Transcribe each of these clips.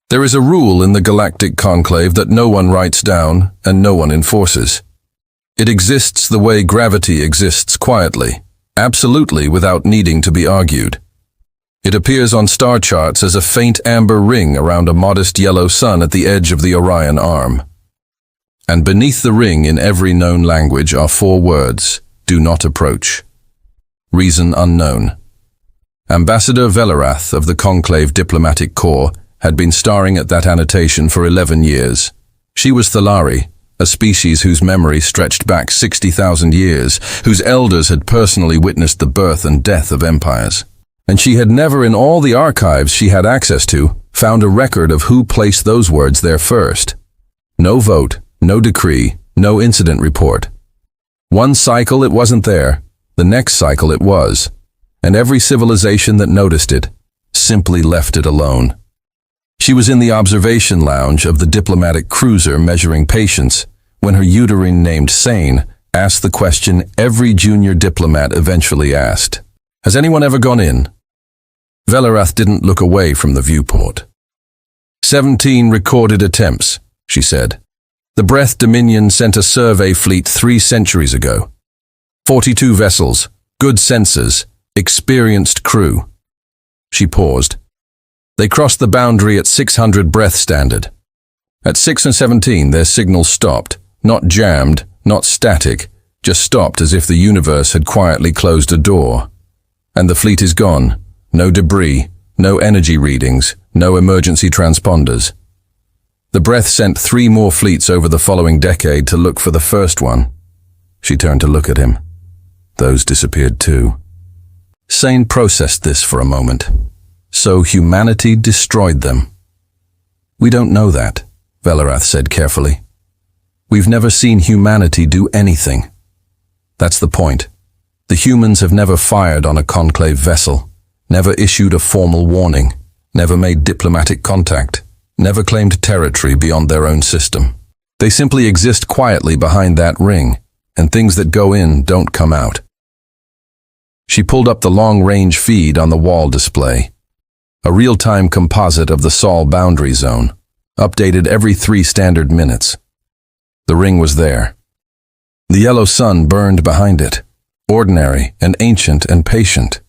There is a rule in the Galactic Conclave that no one writes down and no one enforces. It exists the way gravity exists quietly, absolutely without needing to be argued. It appears on star charts as a faint amber ring around a modest yellow sun at the edge of the Orion Arm. And beneath the ring in every known language are 4 words: do not approach. Reason unknown. Ambassador Velarath of the Conclave Diplomatic Corps had been starring at that annotation for 11 years. She was Thalari, a species whose memory stretched back 60,000 years, whose elders had personally witnessed the birth and death of empires. And she had never in all the archives she had access to found a record of who placed those words there first. No vote, no decree, no incident report. One cycle it wasn't there, the next cycle it was, and every civilization that noticed it simply left it alone. She was in the observation lounge of the diplomatic cruiser measuring patience when her uterine named Sane asked the question every junior diplomat eventually asked. Has anyone ever gone in? Velarath didn't look away from the viewport. 17 recorded attempts, she said. The Breath Dominion sent a survey fleet 3 centuries ago. 42 vessels, good sensors, experienced crew. She paused. They crossed the boundary at 600 breath standard. At 6:17, their signal stopped, not jammed, not static, just stopped as if the universe had quietly closed a door. And the fleet is gone. No debris, no energy readings, no emergency transponders. The Breath sent 3 more fleets over the following decade to look for the first one. She turned to look at him. Those disappeared too. Sane processed this for a moment. So humanity destroyed them. We don't know that, Velarath said carefully. We've never seen humanity do anything. That's the point. The humans have never fired on a conclave vessel, never issued a formal warning, never made diplomatic contact, never claimed territory beyond their own system. They simply exist quietly behind that ring, and things that go in don't come out. She pulled up the long-range feed on the wall display. A real-time composite of the Sol boundary zone, updated every 3 standard minutes. The ring was there. The yellow sun burned behind it, ordinary and ancient and patient.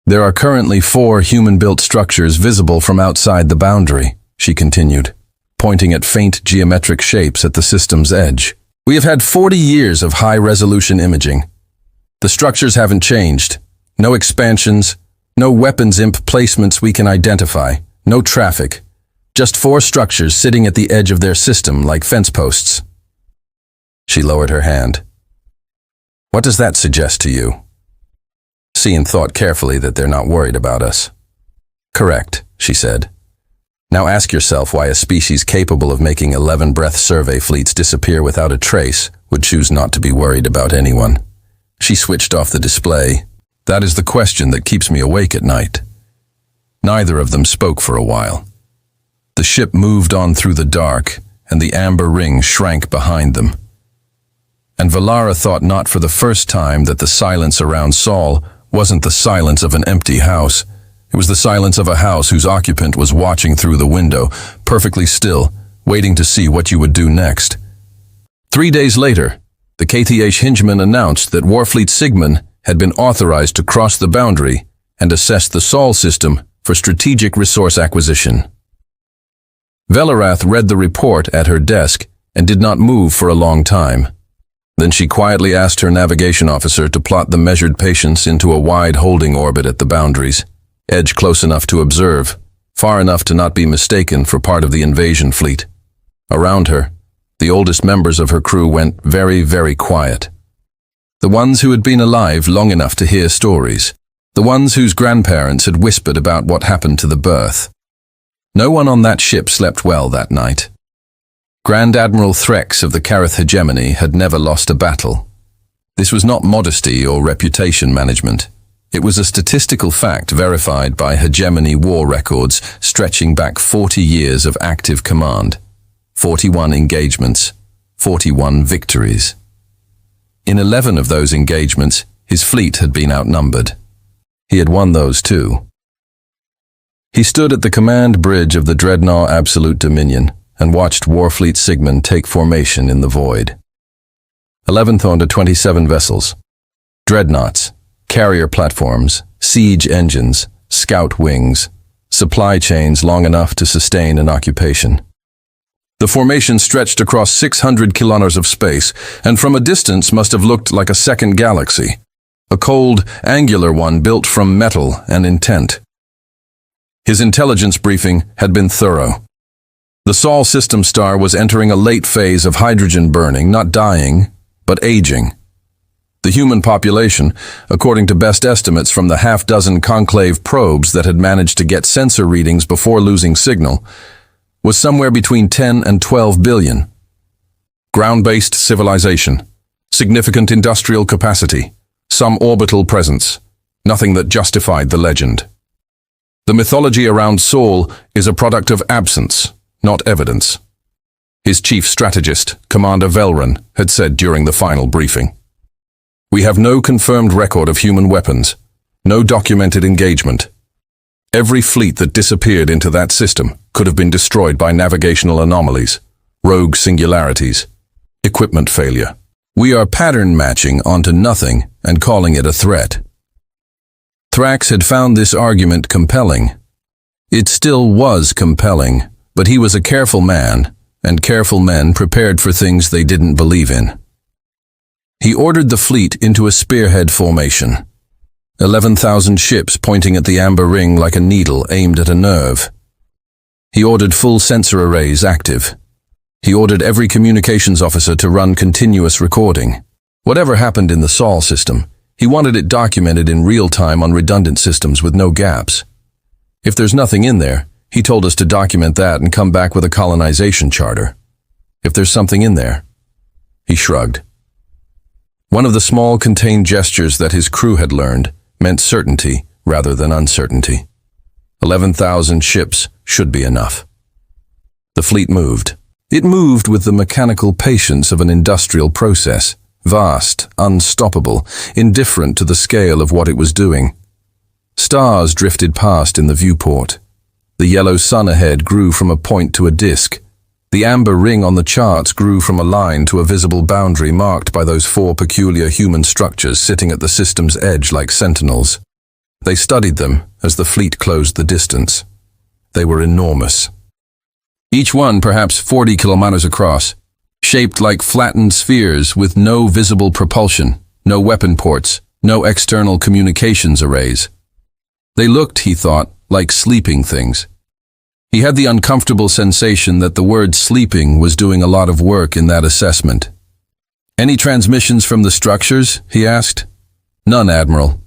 There are currently 4 human-built structures visible from outside the boundary, she continued, pointing at faint geometric shapes at the system's edge. We have had 40 years of high-resolution imaging. The structures haven't changed. No expansions, no weapons imp placements we can identify, no traffic. Just 4 structures sitting at the edge of their system like fence posts. She lowered her hand. What does that suggest to you? Cian thought carefully that they're not worried about us. Correct, she said. Now ask yourself why a species capable of making 11 breath survey fleets disappear without a trace would choose not to be worried about anyone. She switched off the display. That is the question that keeps me awake at night. Neither of them spoke for a while. The ship moved on through the dark, and the amber ring shrank behind them. And Valara thought not for the first time that the silence around Sol wasn't the silence of an empty house. It was the silence of a house whose occupant was watching through the window, perfectly still, waiting to see what you would do next. 3 days later, the KTH Hingeman announced that Warfleet Sigmund had been authorized to cross the boundary and assess the Sol system for strategic resource acquisition. Velarath read the report at her desk and did not move for a long time. Then she quietly asked her navigation officer to plot the measured patience into a wide holding orbit at the boundaries, edge close enough to observe, far enough to not be mistaken for part of the invasion fleet. Around her, the oldest members of her crew went very, very quiet. The ones who had been alive long enough to hear stories, the ones whose grandparents had whispered about what happened to the birth. No one on that ship slept well that night. Grand Admiral Threx of the Kareth hegemony had never lost a battle. This was not modesty or reputation management. It was a statistical fact verified by hegemony war records stretching back 40 years of active command, 41 engagements, 41 victories. In 11 of those engagements, his fleet had been outnumbered. He had won those too. He stood at the command bridge of the dreadnought Absolute Dominion and watched Warfleet Sigmund take formation in the void. 11th on to 27 vessels. Dreadnoughts, carrier platforms, siege engines, scout wings, supply chains long enough to sustain an occupation. The formation stretched across 600 kilometers of space, and from a distance must have looked like a second galaxy, a cold, angular one built from metal and intent. His intelligence briefing had been thorough. The Sol system star was entering a late phase of hydrogen burning, not dying, but aging. The human population, according to best estimates from the half-dozen conclave probes that had managed to get sensor readings before losing signal, was somewhere between 10 and 12 billion. Ground-based civilization, significant industrial capacity, some orbital presence, nothing that justified the legend. The mythology around Sol is a product of absence, not evidence. His chief strategist, Commander Velron, had said during the final briefing. We have no confirmed record of human weapons, no documented engagement. Every fleet that disappeared into that system could have been destroyed by navigational anomalies, rogue singularities, equipment failure. We are pattern matching onto nothing and calling it a threat. Thrax had found this argument compelling. It still was compelling, but he was a careful man, and careful men prepared for things they didn't believe in. He ordered the fleet into a spearhead formation. 11,000 ships pointing at the amber ring like a needle aimed at a nerve. He ordered full sensor arrays active. He ordered every communications officer to run continuous recording. Whatever happened in the Sol system, he wanted it documented in real time on redundant systems with no gaps. If there's nothing in there, he told us to document that and come back with a colonization charter. If there's something in there, he shrugged. One of the small contained gestures that his crew had learned meant certainty rather than uncertainty. 11,000 ships should be enough. The fleet moved. It moved with the mechanical patience of an industrial process, vast, unstoppable, indifferent to the scale of what it was doing. Stars drifted past in the viewport. The yellow sun ahead grew from a point to a disk. The amber ring on the charts grew from a line to a visible boundary marked by those 4 peculiar human structures sitting at the system's edge like sentinels. They studied them as the fleet closed the distance. They were enormous. Each one perhaps 40 kilometers across, shaped like flattened spheres with no visible propulsion, no weapon ports, no external communications arrays. They looked, he thought, like sleeping things. He had the uncomfortable sensation that the word sleeping was doing a lot of work in that assessment. Any transmissions from the structures? He asked. None, Admiral.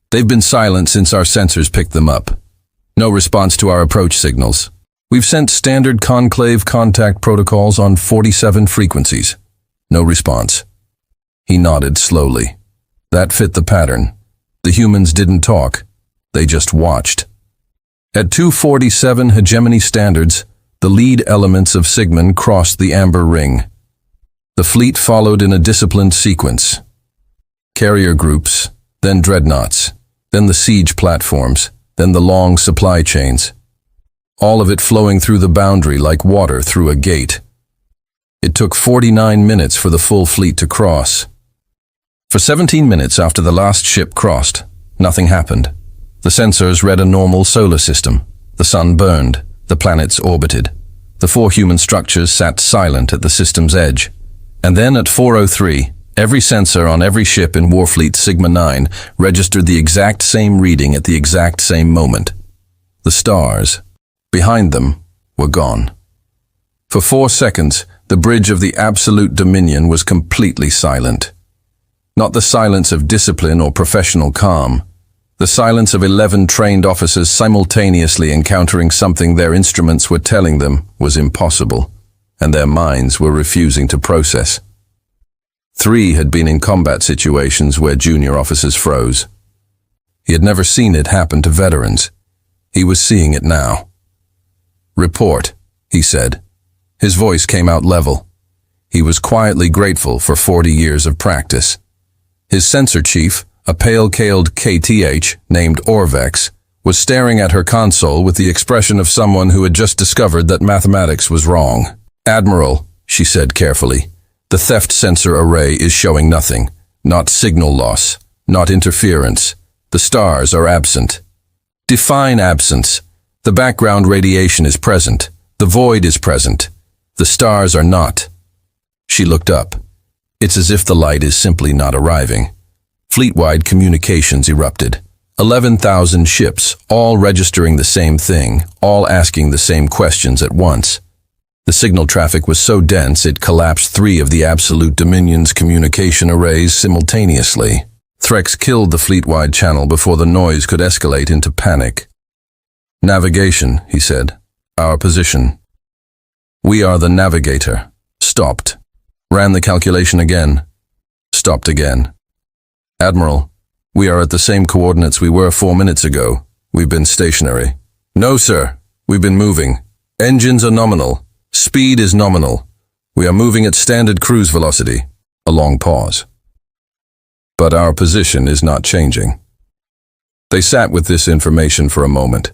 They've been silent since our sensors picked them up. No response to our approach signals. We've sent standard conclave contact protocols on 47 frequencies. No response. He nodded slowly. That fit the pattern. The humans didn't talk. They just watched. At 247 hegemony standards, the lead elements of Sigmund crossed the amber ring. The fleet followed in a disciplined sequence. Carrier groups, then dreadnoughts, then the siege platforms, then the long supply chains. All of it flowing through the boundary like water through a gate. It took 49 minutes for the full fleet to cross. For 17 minutes after the last ship crossed, nothing happened. The sensors read a normal solar system. The sun burned. The planets orbited. The 4 human structures sat silent at the system's edge. And then at 4:03, every sensor on every ship in Warfleet Sigma 9 registered the exact same reading at the exact same moment. The stars behind them were gone. For 4 seconds, the bridge of the Absolute Dominion was completely silent. Not the silence of discipline or professional calm. The silence of 11 trained officers simultaneously encountering something their instruments were telling them was impossible, and their minds were refusing to process. 3 had been in combat situations where junior officers froze. He had never seen it happen to veterans. He was seeing it now. Report, he said. His voice came out level. He was quietly grateful for 40 years of practice. His sensor chief, a pale-caled KTH named Orvex, was staring at her console with the expression of someone who had just discovered that mathematics was wrong. "Admiral," she said carefully, "the theft sensor array is showing nothing. Not signal loss, not interference. The stars are absent." "Define absence. The background radiation is present. The void is present. The stars are not." She looked up. It's as if the light is simply not arriving. Fleet-wide communications erupted. 11,000 ships, all registering the same thing, all asking the same questions at once. The signal traffic was so dense it collapsed 3 of the Absolute Dominion's communication arrays simultaneously. Threx killed the fleet-wide channel before the noise could escalate into panic. "Navigation," he said. "Our position." "We are the navigator." Stopped. Ran the calculation again. Stopped again. "Admiral, we are at the same coordinates we were 4 minutes ago. We've been stationary." "No, sir. We've been moving. Engines are nominal. Speed is nominal. We are moving at standard cruise velocity." A long pause. "But our position is not changing." They sat with this information for a moment.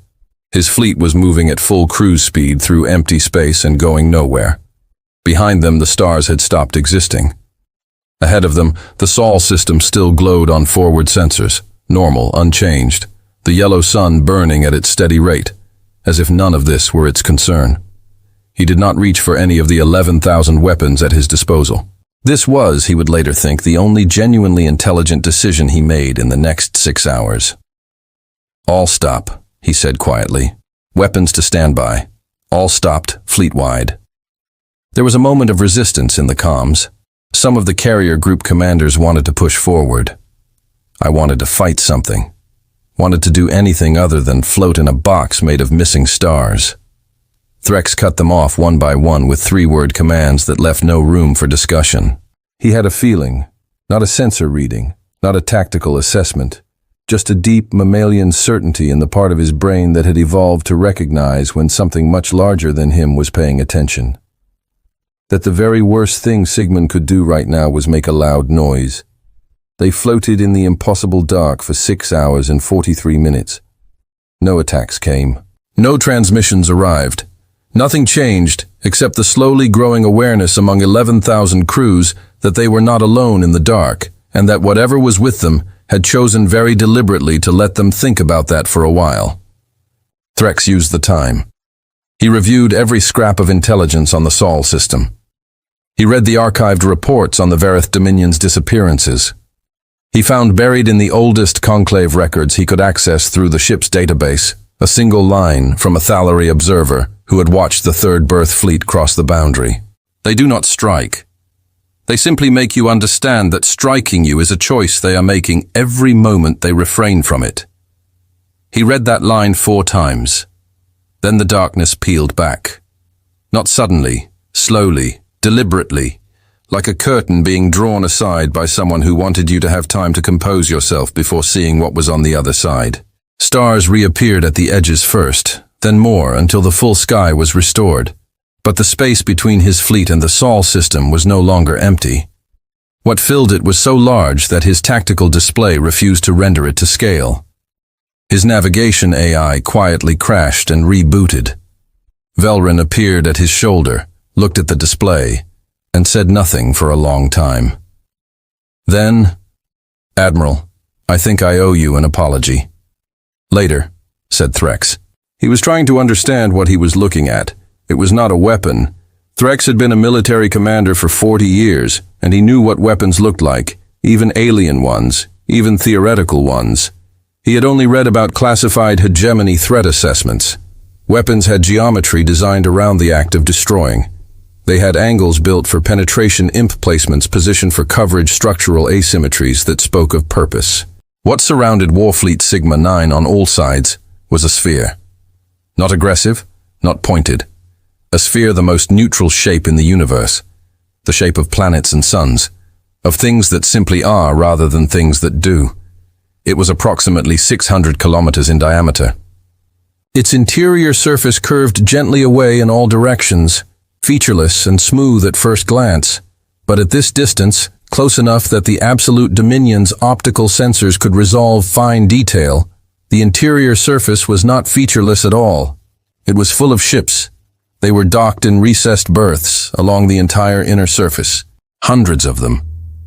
His fleet was moving at full cruise speed through empty space and going nowhere. Behind them, the stars had stopped existing. Ahead of them, the Sol system still glowed on forward sensors, normal, unchanged, the yellow sun burning at its steady rate, as if none of this were its concern. He did not reach for any of the 11,000 weapons at his disposal. This was, he would later think, the only genuinely intelligent decision he made in the next 6 hours. "All stop," he said quietly. "Weapons to standby." All stopped, fleet-wide. There was a moment of resistance in the comms. Some of the carrier group commanders wanted to push forward. I wanted to fight something. Wanted to do anything other than float in a box made of missing stars. Threx cut them off one by one with 3-word commands that left no room for discussion. He had a feeling, not a sensor reading, not a tactical assessment, just a deep mammalian certainty in the part of his brain that had evolved to recognize when something much larger than him was paying attention. That the very worst thing Sigmund could do right now was make a loud noise. They floated in the impossible dark for 6 hours and 43 minutes. No attacks came. No transmissions arrived. Nothing changed except the slowly growing awareness among 11,000 crews that they were not alone in the dark, and that whatever was with them had chosen very deliberately to let them think about that for a while. Threx used the time. He reviewed every scrap of intelligence on the Sol system. He read the archived reports on the Verith Dominion's disappearances. He found buried in the oldest Conclave records he could access through the ship's database a single line from a Thalary observer who had watched the Third Birth Fleet cross the boundary. "They do not strike. They simply make you understand that striking you is a choice they are making every moment they refrain from it." He read that line 4 times. Then the darkness peeled back. Not suddenly, slowly, deliberately, like a curtain being drawn aside by someone who wanted you to have time to compose yourself before seeing what was on the other side. Stars reappeared at the edges first, then more until the full sky was restored. But the space between his fleet and the Sol system was no longer empty. What filled it was so large that his tactical display refused to render it to scale. His navigation AI quietly crashed and rebooted. Velrin appeared at his shoulder, looked at the display, and said nothing for a long time. Then, "Admiral, I think I owe you an apology." "Later," said Threx. He was trying to understand what he was looking at. It was not a weapon. Threx had been a military commander for 40 years, and he knew what weapons looked like, even alien ones, even theoretical ones. He had only read about classified hegemony threat assessments. Weapons had geometry designed around the act of destroying. They had angles built for penetration imp placements positioned for coverage structural asymmetries that spoke of purpose. What surrounded Warfleet Sigma 9 on all sides was a sphere. Not aggressive, not pointed. A sphere the most neutral shape in the universe. The shape of planets and suns. Of things that simply are rather than things that do. It was approximately 600 kilometers in diameter. Its interior surface curved gently away in all directions, featureless and smooth at first glance, but at this distance, close enough that the Absolute Dominion's optical sensors could resolve fine detail, The interior surface was not featureless at all. It was full of ships. They were docked in recessed berths along the entire inner surface. Hundreds of them,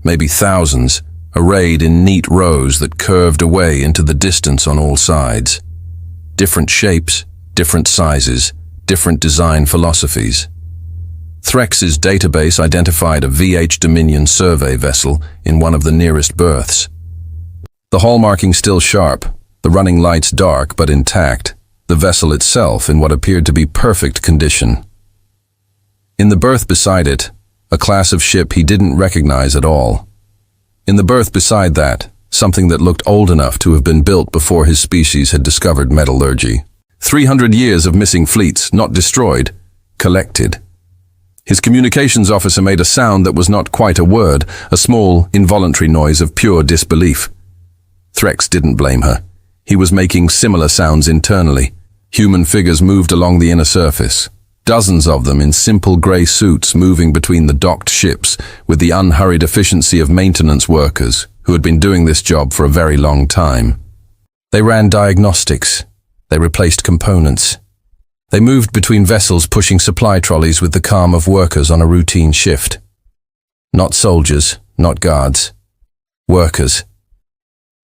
maybe thousands, arrayed in neat rows that curved away into the distance on all sides. Different shapes, different sizes, different design philosophies. Threx's database identified a VH Dominion survey vessel in one of the nearest berths. The hallmarking still sharp, the running lights dark but intact, the vessel itself in what appeared to be perfect condition. In the berth beside it, a class of ship he didn't recognize at all. In the berth beside that, something that looked old enough to have been built before his species had discovered metallurgy. 300 years of missing fleets, not destroyed, collected. His communications officer made a sound that was not quite a word, a small, involuntary noise of pure disbelief. Threx didn't blame her. He was making similar sounds internally. Human figures moved along the inner surface. Dozens of them in simple grey suits moving between the docked ships with the unhurried efficiency of maintenance workers who had been doing this job for a very long time. They ran diagnostics. They replaced components. They moved between vessels pushing supply trolleys with the calm of workers on a routine shift. Not soldiers, not guards. Workers.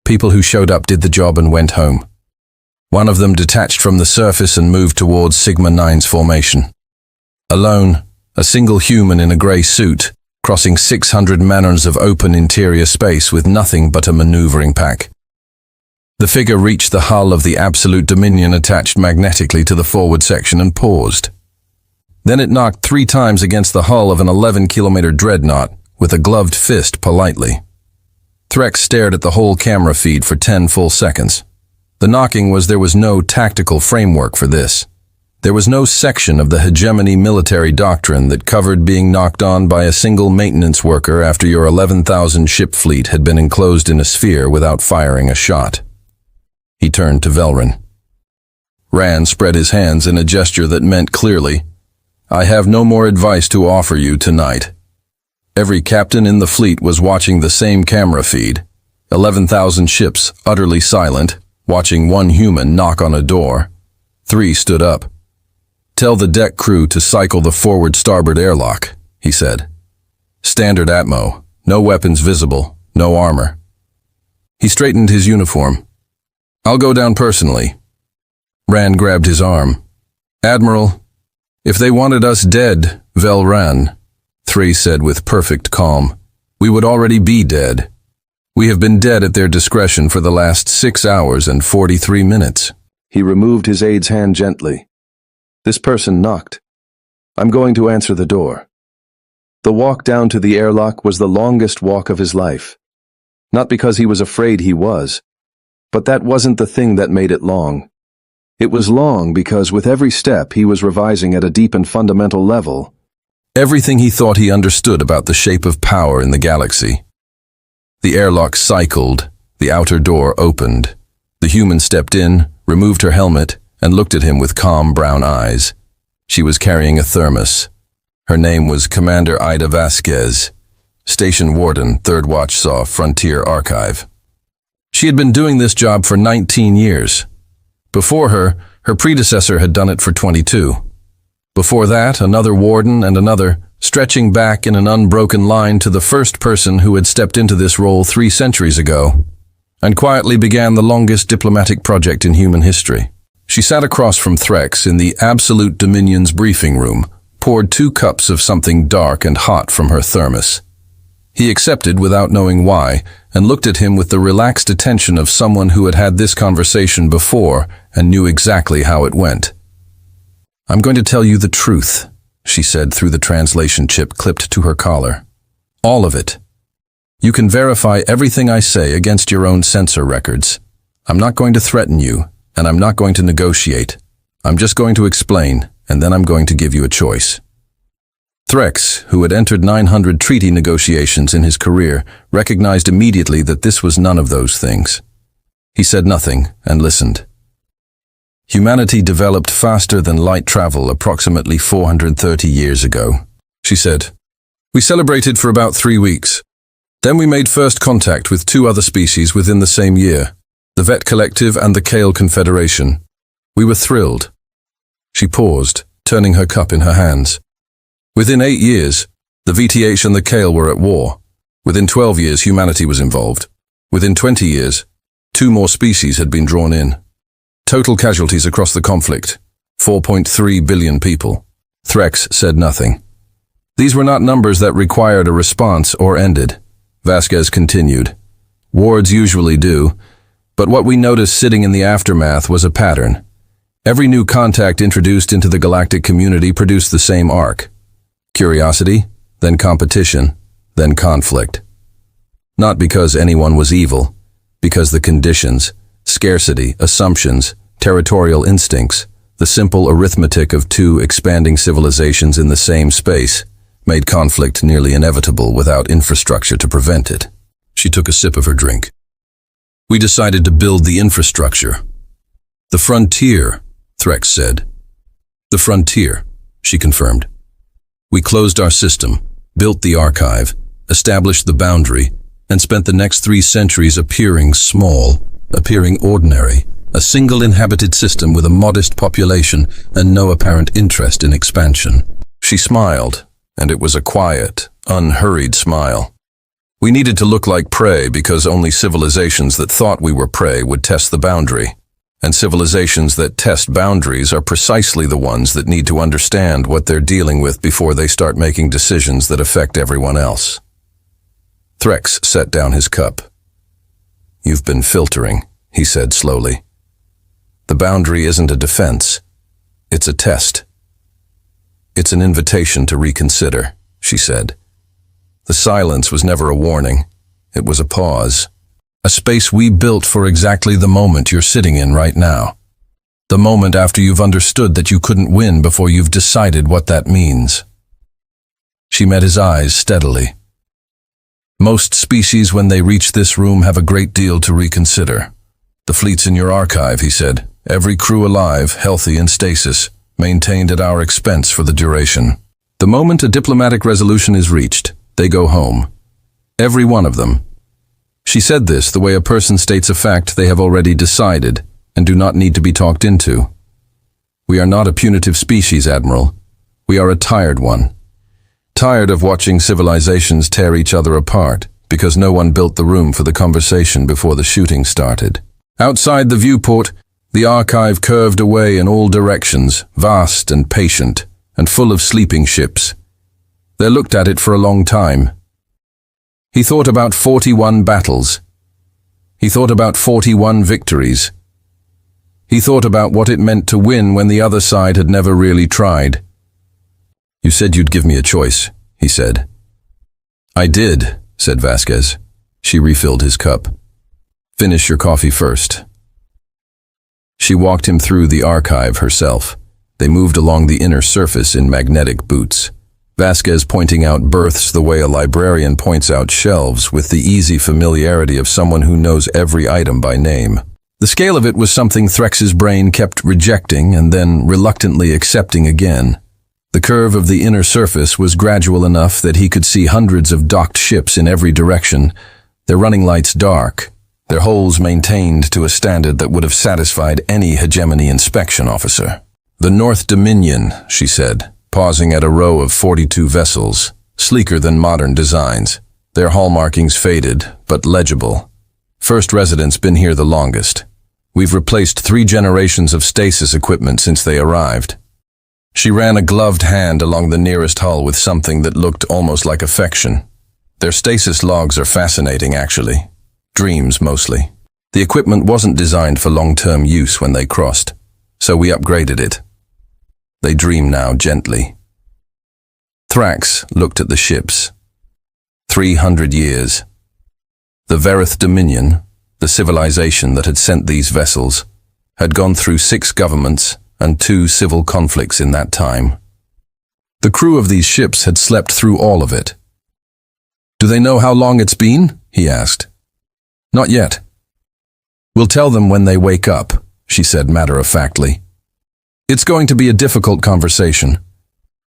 People who showed up, did the job and went home. One of them detached from the surface and moved towards Sigma 9's formation. Alone, a single human in a grey suit, crossing 600 manors of open interior space with nothing but a maneuvering pack. The figure reached the hull of the Absolute Dominion attached magnetically to the forward section and paused. Then it knocked 3 times against the hull of an 11-kilometer dreadnought with a gloved fist politely. Threx stared at the whole camera feed for 10 full seconds. The knocking was there was no tactical framework for this. There was no section of the hegemony military doctrine that covered being knocked on by a single maintenance worker after your 11,000 ship fleet had been enclosed in a sphere without firing a shot. He turned to Velrin. Rand spread his hands in a gesture that meant clearly, "I have no more advice to offer you tonight." Every captain in the fleet was watching the same camera feed. 11,000 ships utterly silent, watching one human knock on a door. 3 stood up. "Tell the deck crew to cycle the forward starboard airlock," he said. "Standard atmo, no weapons visible, no armor." He straightened his uniform. "I'll go down personally." Rand grabbed his arm. "Admiral, if they wanted us dead, Velran," Three said with perfect calm, "we would already be dead. We have been dead at their discretion for the last 6 hours and 43 minutes. He removed his aide's hand gently. "This person knocked. I'm going to answer the door." The walk down to the airlock was the longest walk of his life. Not because he was afraid he was, but that wasn't the thing that made it long. It was long because with every step he was revising at a deep and fundamental level everything he thought he understood about the shape of power in the galaxy. The airlock cycled, the outer door opened. The human stepped in, removed her helmet, and looked at him with calm brown eyes. She was carrying a thermos. Her name was Commander Ida Vasquez, Station Warden, 3rd Watch Saw, Frontier Archive. She had been doing this job for 19 years. Before her, her predecessor had done it for 22. Before that, another warden and another, stretching back in an unbroken line to the first person who had stepped into this role 3 centuries ago, and quietly began the longest diplomatic project in human history. She sat across from Threx in the Absolute Dominion's briefing room, poured 2 cups of something dark and hot from her thermos. He accepted without knowing why, and looked at him with the relaxed attention of someone who had had this conversation before and knew exactly how it went. "I'm going to tell you the truth," she said through the translation chip clipped to her collar. "All of it. You can verify everything I say against your own sensor records. I'm not going to threaten you, and I'm not going to negotiate. I'm just going to explain, and then I'm going to give you a choice." Threx, who had entered 900 treaty negotiations in his career, recognized immediately that this was none of those things. He said nothing and listened. "Humanity developed faster than light travel approximately 430 years ago," she said. "We celebrated for about 3 weeks. Then we made first contact with 2 other species within the same year. the Vet Collective and the Kale Confederation. We were thrilled. She paused, turning her cup in her hands. Within 8 years, the VTH and the Kale were at war. Within 12 years, humanity was involved. Within 20 years, 2 more species had been drawn in. Total casualties across the conflict, 4.3 billion people. Threx said nothing. These were not numbers that required a response or ended. Vasquez continued. Wars usually do, but what we noticed sitting in the aftermath was a pattern. Every new contact introduced into the galactic community produced the same arc. Curiosity, then competition, then conflict. Not because anyone was evil, because the conditions, scarcity, assumptions, territorial instincts, the simple arithmetic of 2 expanding civilizations in the same space, made conflict nearly inevitable without infrastructure to prevent it. She took a sip of her drink. We decided to build the infrastructure. The frontier, Threx said. The frontier, she confirmed. We closed our system, built the archive, established the boundary, and spent the next 3 centuries appearing small, appearing ordinary, a single inhabited system with a modest population and no apparent interest in expansion. She smiled, and it was a quiet, unhurried smile. We needed to look like prey because only civilizations that thought we were prey would test the boundary. And civilizations that test boundaries are precisely the ones that need to understand what they're dealing with before they start making decisions that affect everyone else. Threx set down his cup. You've been filtering, he said slowly. The boundary isn't a defense. It's a test. It's an invitation to reconsider, she said. The silence was never a warning. It was a pause. A space we built for exactly the moment you're sitting in right now. The moment after you've understood that you couldn't win before you've decided what that means. She met his eyes steadily. Most species, when they reach this room, have a great deal to reconsider. The fleet's in your archive, he said. Every crew alive, healthy in stasis, maintained at our expense for the duration. The moment a diplomatic resolution is reached, they go home. Every one of them. She said this the way a person states a fact they have already decided and do not need to be talked into. We are not a punitive species, Admiral. We are a tired one. Tired of watching civilizations tear each other apart because no one built the room for the conversation before the shooting started. Outside the viewport, the archive curved away in all directions, vast and patient, and full of sleeping ships. They looked at it for a long time. He thought about 41 battles. He thought about 41 victories. He thought about what it meant to win when the other side had never really tried. You said you'd give me a choice, he said. I did, said Vasquez. She refilled his cup. Finish your coffee first. She walked him through the archive herself. They moved along the inner surface in magnetic boots. Vasquez pointing out berths the way a librarian points out shelves with the easy familiarity of someone who knows every item by name. The scale of it was something Threx's brain kept rejecting and then reluctantly accepting again. The curve of the inner surface was gradual enough that he could see hundreds of docked ships in every direction, their running lights dark, their holes maintained to a standard that would have satisfied any hegemony inspection officer. The North Dominion, she said, pausing at a row of 42 vessels, sleeker than modern designs. Their hallmarkings faded, but legible. First residents been here the longest. We've replaced 3 generations of stasis equipment since they arrived. She ran a gloved hand along the nearest hull with something that looked almost like affection. Their stasis logs are fascinating, actually. Dreams, mostly. The equipment wasn't designed for long-term use when they crossed, so we upgraded it. They dream now, gently. Thrax looked at the ships. 300 years. The Verith Dominion, the civilization that had sent these vessels, had gone through 6 governments and 2 civil conflicts in that time. The crew of these ships had slept through all of it. Do they know how long it's been? He asked. Not yet. We'll tell them when they wake up, she said matter-of-factly. It's going to be a difficult conversation.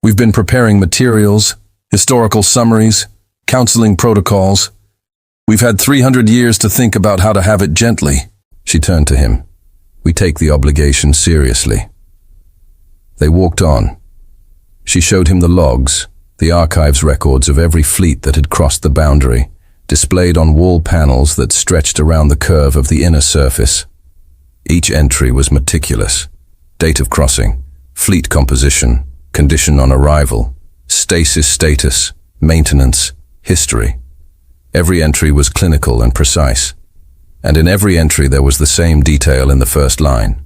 We've been preparing materials, historical summaries, counseling protocols. We've had 300 years to think about how to have it gently. She turned to him. "We take the obligation seriously." They walked on. She showed him the logs, the archives records of every fleet that had crossed the boundary, displayed on wall panels that stretched around the curve of the inner surface. Each entry was meticulous. Date of crossing, fleet composition, condition on arrival, stasis status, maintenance, history. Every entry was clinical and precise. And in every entry there was the same detail in the first line.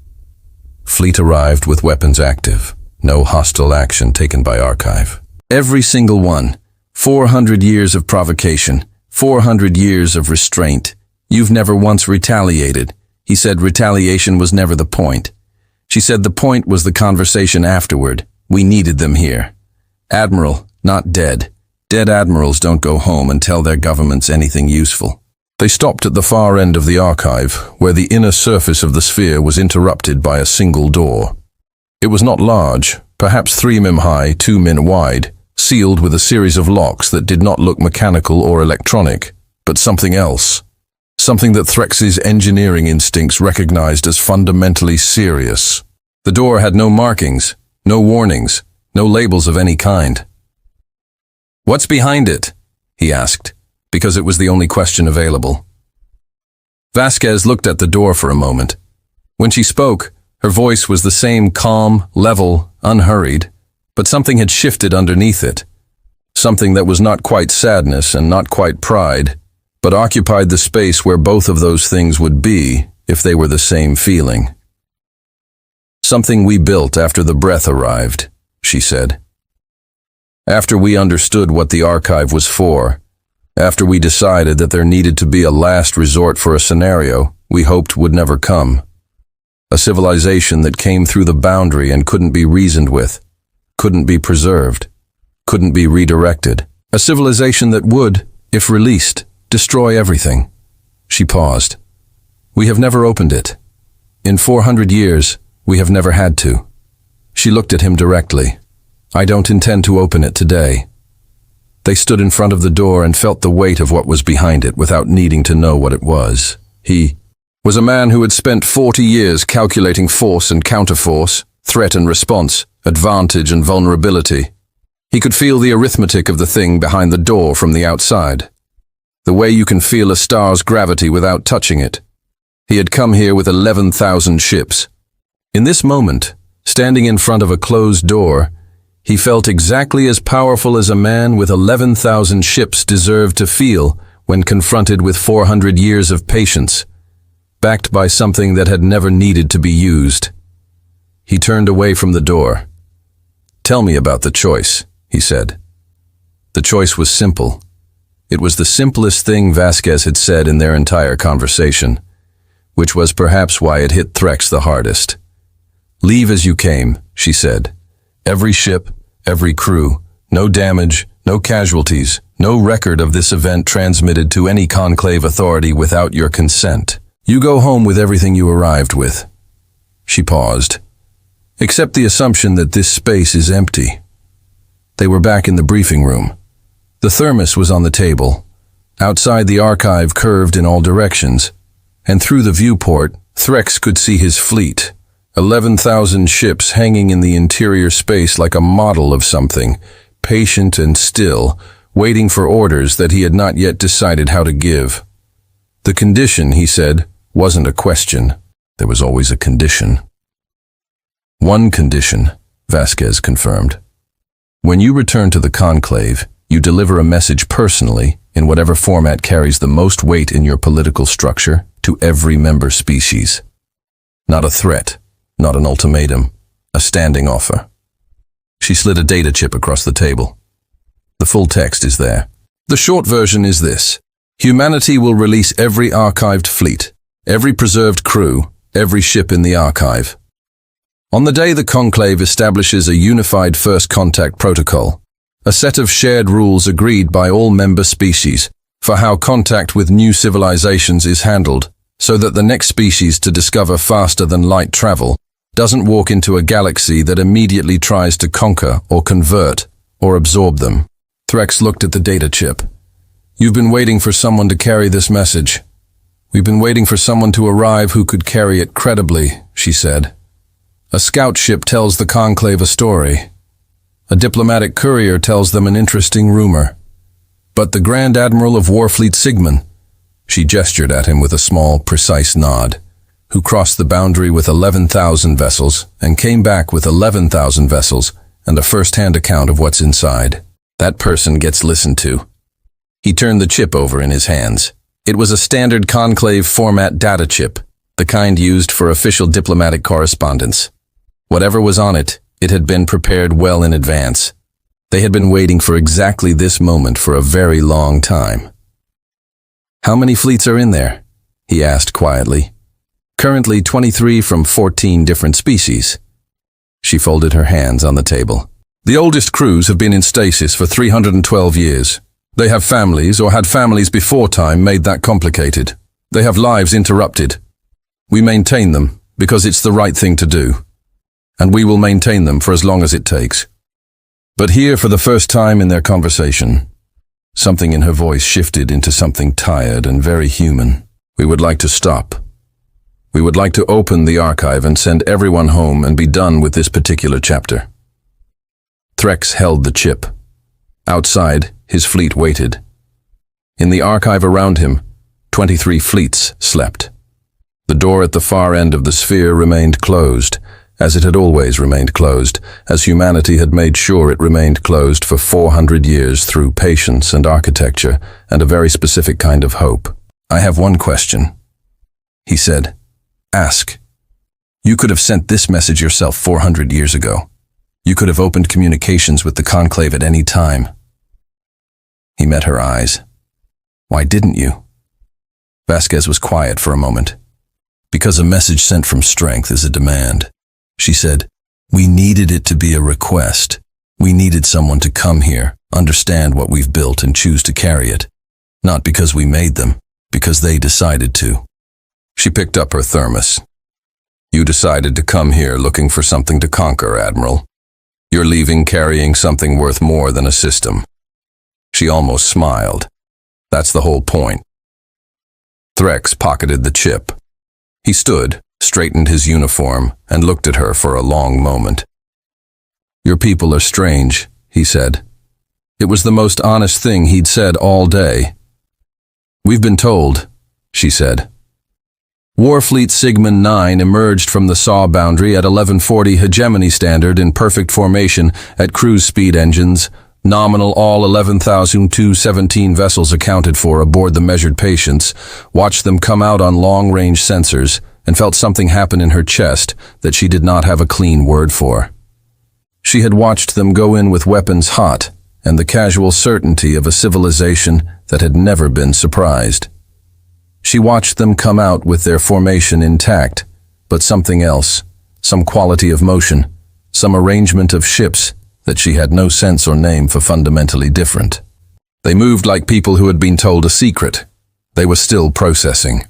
Fleet arrived with weapons active. No hostile action taken by archive. Every single one. 400 years of provocation. 400 years of restraint. You've never once retaliated. He said retaliation was never the point. She said the point was the conversation afterward. We needed them here. Admiral, not dead. Dead admirals don't go home and tell their governments anything useful. They stopped at the far end of the archive, where the inner surface of the sphere was interrupted by a single door. It was not large, perhaps 3 mm high, 2 mm wide, sealed with a series of locks that did not look mechanical or electronic, but something else. Something that Threx's engineering instincts recognized as fundamentally serious. The door had no markings, no warnings, no labels of any kind. "What's behind it?" he asked, because it was the only question available. Vasquez looked at the door for a moment. When she spoke, her voice was the same calm, level, unhurried, but something had shifted underneath it. Something that was not quite sadness and not quite pride, but occupied the space where both of those things would be if they were the same feeling. "Something we built after the breath arrived," she said. "After we understood what the archive was for, after we decided that there needed to be a last resort for a scenario we hoped would never come. A civilization that came through the boundary and couldn't be reasoned with, couldn't be preserved, couldn't be redirected. A civilization that would, if released, destroy everything." She paused. "We have never opened it. In 400 years, we have never had to." She looked at him directly. "I don't intend to open it today." They stood in front of the door and felt the weight of what was behind it without needing to know what it was. He was a man who had spent 40 years calculating force and counterforce, threat and response, advantage and vulnerability. He could feel the arithmetic of the thing behind the door from the outside. The way you can feel a star's gravity without touching it. He had come here with 11,000 ships. In this moment, standing in front of a closed door, he felt exactly as powerful as a man with 11,000 ships deserved to feel when confronted with 400 years of patience, backed by something that had never needed to be used. He turned away from the door. "Tell me about the choice," he said. The choice was simple. It was the simplest thing Vasquez had said in their entire conversation, which was perhaps why it hit Threx the hardest. "Leave as you came," she said. "Every ship, every crew, no damage, no casualties, no record of this event transmitted to any conclave authority without your consent. You go home with everything you arrived with." She paused. "Accept the assumption that this space is empty." They were back in the briefing room. The thermos was on the table. Outside the archive curved in all directions, and through the viewport, Threx could see his fleet. 11,000 ships hanging in the interior space like a model of something, patient and still, waiting for orders that he had not yet decided how to give. The condition, he said, wasn't a question. There was always a condition. "One condition," Vasquez confirmed. "When you return to the conclave, you deliver a message personally, in whatever format carries the most weight in your political structure, to every member species. Not a threat, not an ultimatum, a standing offer." She slid a data chip across the table. The full text is there. The short version is this: humanity will release every archived fleet, every preserved crew, every ship in the archive. On the day the conclave establishes a unified first contact protocol, a set of shared rules agreed by all member species for how contact with new civilizations is handled, so that the next species to discover faster than light travel doesn't walk into a galaxy that immediately tries to conquer or convert or absorb them. Threx looked at the data chip. "You've been waiting for someone to carry this message. "We've been waiting for someone to arrive who could carry it credibly," she said. "A scout ship tells the conclave a story. A diplomatic courier tells them an interesting rumor. But the Grand Admiral of Warfleet Sigmund," she gestured at him with a small, precise nod, "who crossed the boundary with 11,000 vessels and came back with 11,000 vessels and a first-hand account of what's inside. That person gets listened to." He turned the chip over in his hands. It was a standard conclave format data chip, the kind used for official diplomatic correspondence. Whatever was on it, it had been prepared well in advance. They had been waiting for exactly this moment for a very long time. "How many fleets are in there?" he asked quietly. "Currently 23 from 14 different species." She folded her hands on the table. "The oldest crews have been in stasis for 312 years. They have families or had families before time made that complicated. They have lives interrupted. We maintain them because it's the right thing to do. And we will maintain them for as long as it takes." But here, for the first time in their conversation, something in her voice shifted into something tired and very human. "We would like to stop. We would like to open the archive and send everyone home and be done with this particular chapter." Threx held the chip. Outside, his fleet waited. In the archive around him, 23 fleets slept. The door at the far end of the sphere remained closed, as it had always remained closed, as humanity had made sure it remained closed for 400 years through patience and architecture and a very specific kind of hope. "I have one question," he said. "Ask. You could have sent this message yourself 400 years ago. You could have opened communications with the conclave at any time." He met her eyes. "Why didn't you?" Vasquez was quiet for a moment. "Because a message sent from strength is a demand," she said. "We needed it to be a request. We needed someone to come here, understand what we've built and choose to carry it. Not because we made them, because they decided to." She picked up her thermos. "You decided to come here looking for something to conquer, Admiral. You're leaving carrying something worth more than a system." She almost smiled. "That's the whole point." Threx pocketed the chip. He stood, straightened his uniform, and looked at her for a long moment. "Your people are strange," he said. It was the most honest thing he'd said all day. "We've been told," she said. "Warfleet Sigmund 9 emerged from the SAW boundary at 1140 hegemony standard in perfect formation at cruise speed engines, nominal all 11,217 vessels accounted for aboard the measured patients, watched them come out on long-range sensors, and felt something happen in her chest that she did not have a clean word for. She had watched them go in with weapons hot and the casual certainty of a civilization that had never been surprised. She watched them come out with their formation intact, but something else, some quality of motion, some arrangement of ships that she had no sense or name for fundamentally different. They moved like people who had been told a secret. They were still processing.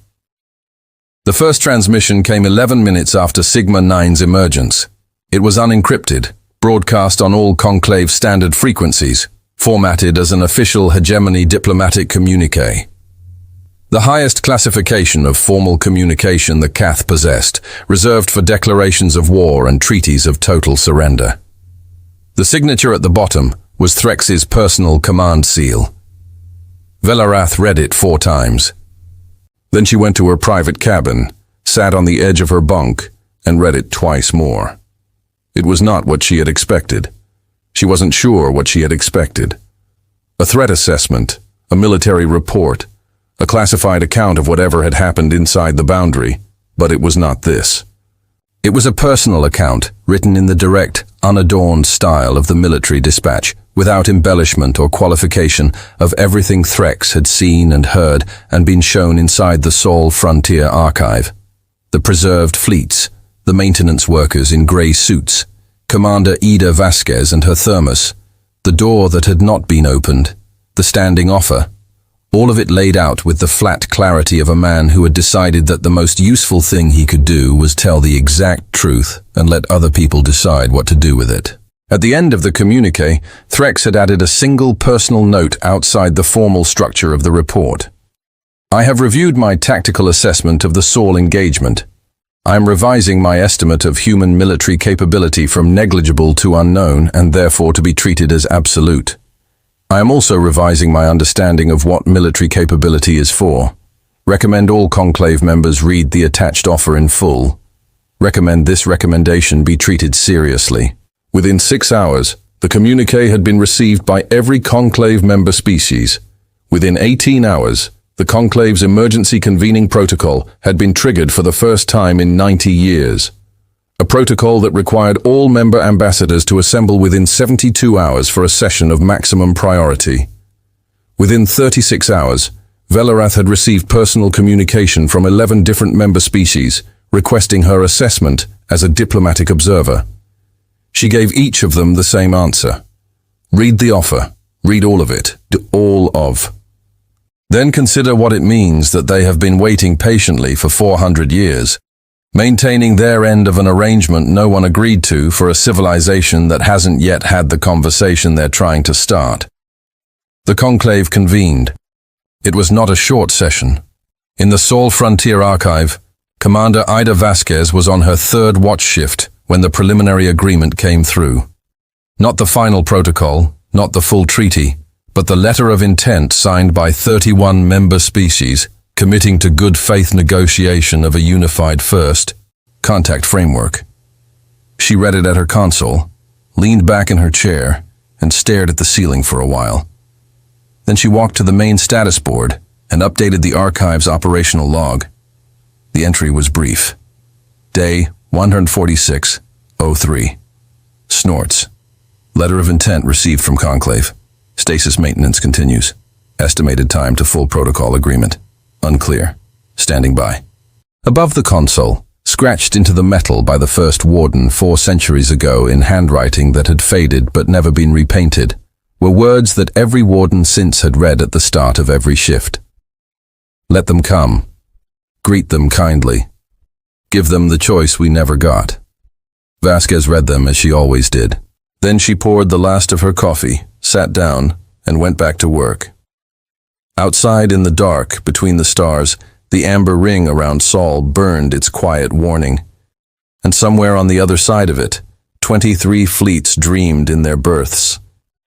The first transmission came 11 minutes after Sigma 9's emergence. It was unencrypted, broadcast on all conclave standard frequencies, formatted as an official hegemony diplomatic communique. The highest classification of formal communication the Cath possessed, reserved for declarations of war and treaties of total surrender. The signature at the bottom was Threx's personal command seal. Velarath read it 4 times. Then she went to her private cabin, sat on the edge of her bunk, and read it twice more. It was not what she had expected. She wasn't sure what she had expected. A threat assessment, a military report, a classified account of whatever had happened inside the boundary, but it was not this. It was a personal account, written in the direct, unadorned style of the military dispatch, without embellishment or qualification, of everything Threx had seen and heard and been shown inside the Sol Frontier Archive. The preserved fleets, the maintenance workers in grey suits, Commander Ida Vasquez and her thermos, the door that had not been opened, the standing offer, all of it laid out with the flat clarity of a man who had decided that the most useful thing he could do was tell the exact truth and let other people decide what to do with it. At the end of the communique, Threx had added a single personal note outside the formal structure of the report. I have reviewed my tactical assessment of the Saul engagement. I am revising my estimate of human military capability from negligible to unknown and therefore to be treated as absolute. I am also revising my understanding of what military capability is for. Recommend all conclave members read the attached offer in full. Recommend this recommendation be treated seriously. Within 6 hours, the communiqué had been received by every conclave member species. Within 18 hours, the conclave's emergency convening protocol had been triggered for the first time in 90 years. A protocol that required all member ambassadors to assemble within 72 hours for a session of maximum priority. Within 36 hours, Velarath had received personal communication from 11 different member species, requesting her assessment as a diplomatic observer. She gave each of them the same answer. Read the offer. Read all of it. All of. Then consider what it means that they have been waiting patiently for 400 years, maintaining their end of an arrangement no one agreed to for a civilization that hasn't yet had the conversation they're trying to start. The conclave convened. It was not a short session. In the Saul Frontier Archive, Commander Ida Vasquez was on her third watch shift when the preliminary agreement came through. Not the final protocol, not the full treaty, but the letter of intent signed by 31 member species committing to good faith negotiation of a unified first contact framework. She read it at her console, leaned back in her chair, and stared at the ceiling for a while. Then she walked to the main status board and updated the archive's operational log. The entry was brief. Day 146-03. Snorts. Letter of intent received from Conclave. Stasis maintenance continues. Estimated time to full protocol agreement. Unclear. Standing by. Above the console, scratched into the metal by the first warden 4 centuries ago in handwriting that had faded but never been repainted, were words that every warden since had read at the start of every shift. Let them come. Greet them kindly. Give them the choice we never got. Vasquez read them as she always did. Then she poured the last of her coffee, sat down, and went back to work. Outside in the dark, between the stars, the amber ring around Saul burned its quiet warning. And somewhere on the other side of it, 23 fleets dreamed in their berths,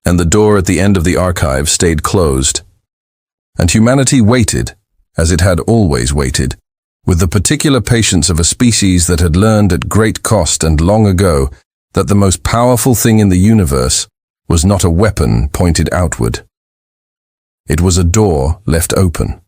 and the door at the end of the archive stayed closed. And humanity waited, as it had always waited, with the particular patience of a species that had learned at great cost and long ago that the most powerful thing in the universe was not a weapon pointed outward. It was a door left open.